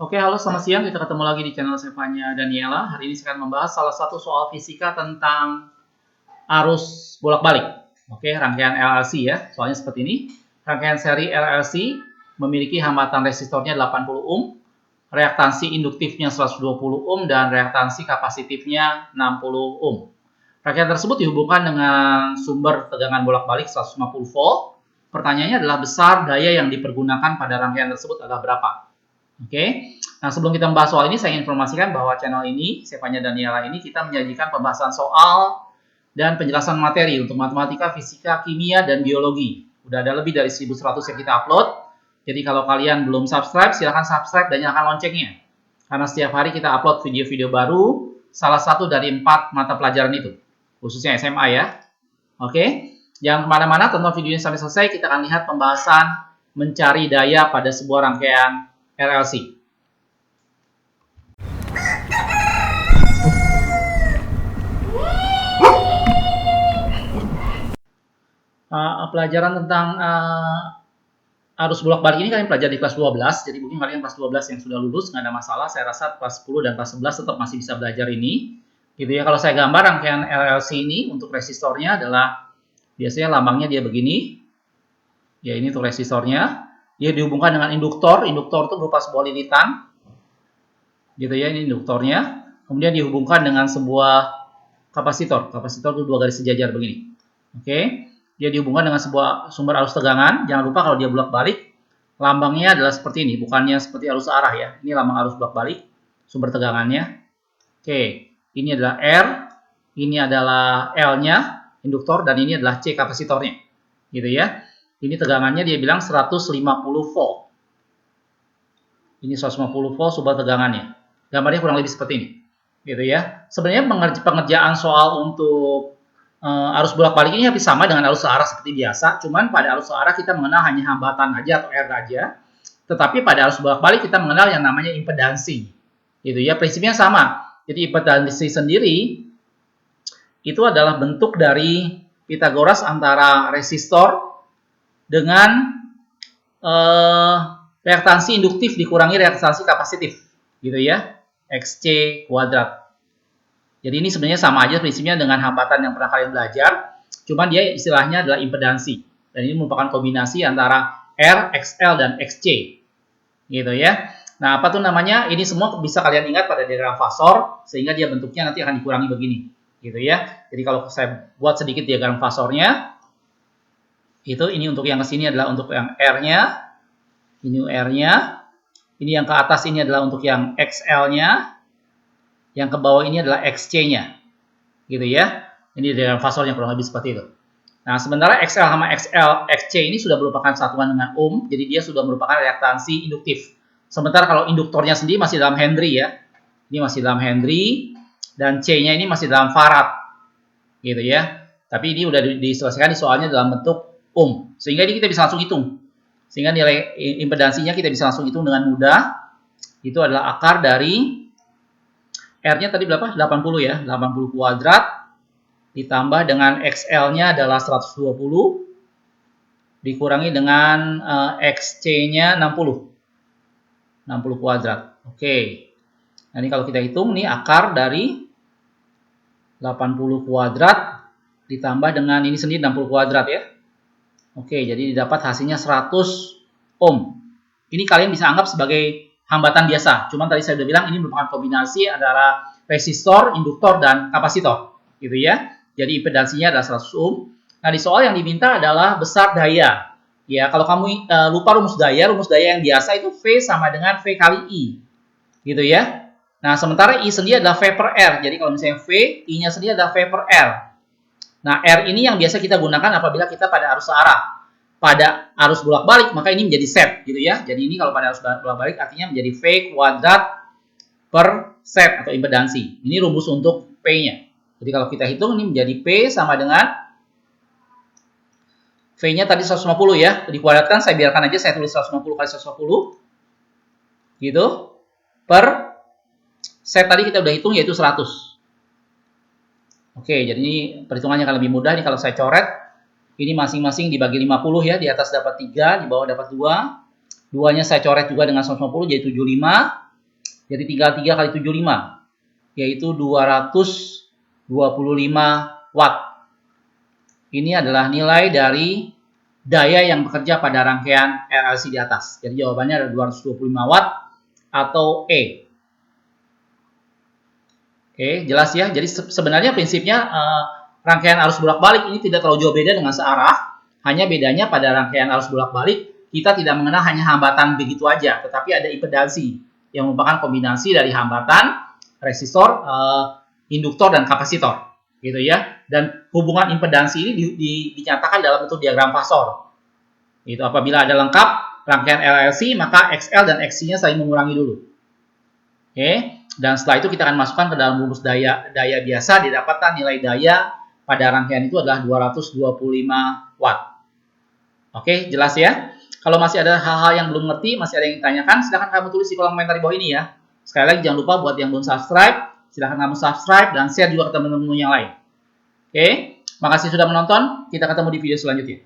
Oke, halo selamat siang. Kita ketemu lagi di channel Sevanya Daniela. Hari ini saya akan membahas salah satu soal fisika tentang arus bolak-balik. Oke, rangkaian LLC ya. Soalnya seperti ini. Rangkaian seri LLC memiliki hambatan resistornya 80 ohm, reaktansi induktifnya 120 ohm, dan reaktansi kapasitifnya 60 ohm. Rangkaian tersebut dihubungkan dengan sumber tegangan bolak-balik 150 volt. Pertanyaannya adalah besar daya yang dipergunakan pada rangkaian tersebut adalah berapa? Oke, nah sebelum kita membahas soal ini, saya ingin informasikan bahwa channel ini, Sevanya Daniela ini, kita menyajikan pembahasan soal dan penjelasan materi untuk matematika, fisika, kimia, dan biologi. Udah ada lebih dari 1100 yang kita upload. Jadi kalau kalian belum subscribe, silahkan subscribe dan nyalakan loncengnya. Karena setiap hari kita upload video-video baru, salah satu dari 4 mata pelajaran itu. Khususnya SMA ya. Oke, jangan kemana-mana, tonton videonya sampai selesai. Kita akan lihat pembahasan mencari daya pada sebuah rangkaian LLC. Pelajaran tentang arus bolak-balik ini kalian pelajari di kelas 12. Jadi mungkin kalian kelas 12 yang sudah lulus nggak ada masalah. Saya rasa kelas 10 dan kelas 11 tetap masih bisa belajar ini. Gitu ya. Kalau saya gambar rangkaian LLC ini untuk resistornya adalah biasanya lambangnya dia begini. Ya, ini untuk resistornya. Dia dihubungkan dengan induktor. Induktor itu berupa sebuah lilitan. Gitu ya, ini induktornya. Kemudian dihubungkan dengan sebuah kapasitor. Kapasitor itu 2 garis sejajar begini. Oke. Dia dihubungkan dengan sebuah sumber arus tegangan. Jangan lupa kalau dia bolak-balik, lambangnya adalah seperti ini. Bukannya seperti arus arah ya. Ini lambang arus bolak-balik. Sumber tegangannya. Oke. Ini adalah R. Ini adalah L-nya. Induktor. Dan ini adalah C kapasitornya. Gitu ya. Ini tegangannya dia bilang 150 volt. Ini 150 volt sumber tegangannya. Gambarnya kurang lebih seperti ini. Gitu ya. Sebenarnya pengerjaan soal untuk arus bolak-balik ini hampir sama dengan arus searah seperti biasa. Cuman pada arus searah kita mengenal hanya hambatan aja atau R aja. Tetapi pada arus bolak-balik kita mengenal yang namanya impedansi. Gitu ya. Prinsipnya sama. Jadi impedansi sendiri itu adalah bentuk dari Pitagoras antara resistor dengan reaktansi induktif dikurangi reaktansi kapasitif, gitu ya, XC kuadrat. Jadi ini sebenarnya sama aja prinsipnya dengan hambatan yang pernah kalian belajar, cuman dia istilahnya adalah impedansi. Dan ini merupakan kombinasi antara R, XL, dan XC, gitu ya. Nah, apa tuh namanya? Ini semua bisa kalian ingat pada diagram fasor, sehingga dia bentuknya nanti akan dikurangi begini, gitu ya. Jadi kalau saya buat sedikit diagram fasornya, ini untuk yang ke sini adalah untuk yang R-nya, ini R-nya, ini yang ke atas ini adalah untuk yang XL-nya, yang ke bawah ini adalah XC-nya, gitu ya. Ini diagram fasornya kurang lebih seperti itu. Nah, sementara XL sama XC ini sudah merupakan satuan dengan ohm, jadi dia sudah merupakan reaktansi induktif. Sementara kalau induktornya sendiri masih dalam Henry ya, ini masih dalam Henry, dan C-nya ini masih dalam farad, gitu ya. Tapi ini udah diselesaikan di soalnya dalam bentuk ohm, sehingga ini kita bisa langsung hitung. Sehingga nilai impedansinya kita bisa langsung hitung dengan mudah. Itu adalah akar dari R-nya tadi berapa? 80 ya, 80 kuadrat ditambah dengan XL-nya adalah 120 dikurangi dengan XC-nya 60 kuadrat. Oke. Nah, ini kalau kita hitung nih akar dari 80 kuadrat ditambah dengan ini sendiri 60 kuadrat ya. Oke, jadi didapat hasilnya 100 ohm. Ini kalian bisa anggap sebagai hambatan biasa. Cuman tadi saya sudah bilang ini merupakan kombinasi antara resistor, induktor, dan kapasitor. Gitu ya. Jadi impedansinya adalah 100 ohm. Nah, di soal yang diminta adalah besar daya. Ya, kalau kamu lupa rumus daya yang biasa itu V sama dengan V kali I. Gitu ya. Nah, sementara I sendiri adalah V per R. Jadi kalau misalnya V, I-nya sendiri adalah V per R. Nah, R ini yang biasa kita gunakan apabila kita pada arus searah. Pada arus bolak-balik, maka ini menjadi set, gitu ya. Jadi ini kalau pada arus bolak-balik artinya menjadi V kuadrat per set atau impedansi. Ini rumus untuk P-nya. Jadi kalau kita hitung ini menjadi P sama dengan V-nya tadi 150 ya. Dikuadratkan, saya biarkan aja, saya tulis 150 kali 150. Gitu. Per set tadi kita udah hitung yaitu 100. Oke, jadi ini perhitungannya akan lebih mudah nih kalau saya coret. Ini masing-masing dibagi 50 ya, di atas dapat 3, di bawah dapat 2. 2-nya saya coret juga dengan 150 jadi 75. Jadi tinggal 3 kali 75, yaitu 225 watt. Ini adalah nilai dari daya yang bekerja pada rangkaian RLC di atas. Jadi jawabannya adalah 225 watt atau E. Oke, jelas ya. Jadi sebenarnya prinsipnya rangkaian arus bolak-balik ini tidak terlalu jauh beda dengan searah. Hanya bedanya pada rangkaian arus bolak-balik kita tidak mengenal hanya hambatan begitu aja, tetapi ada impedansi yang merupakan kombinasi dari hambatan, resistor, induktor dan kapasitor, gitu ya. Dan hubungan impedansi ini dinyatakan dalam bentuk diagram fasor. Itu apabila ada lengkap rangkaian RLC, maka XL dan XC-nya saling mengurangi dulu. Oke, dan setelah itu kita akan masukkan ke dalam rumus daya biasa, didapatkan nilai daya pada rangkaian itu adalah 225 watt. Oke, jelas ya? Kalau masih ada hal-hal yang belum ngerti, masih ada yang ditanyakan, silahkan kamu tulis di kolom komentar di bawah ini ya. Sekali lagi jangan lupa buat yang belum subscribe, silahkan kamu subscribe dan share juga ke teman-teman yang lain. Oke, makasih sudah menonton, kita ketemu di video selanjutnya.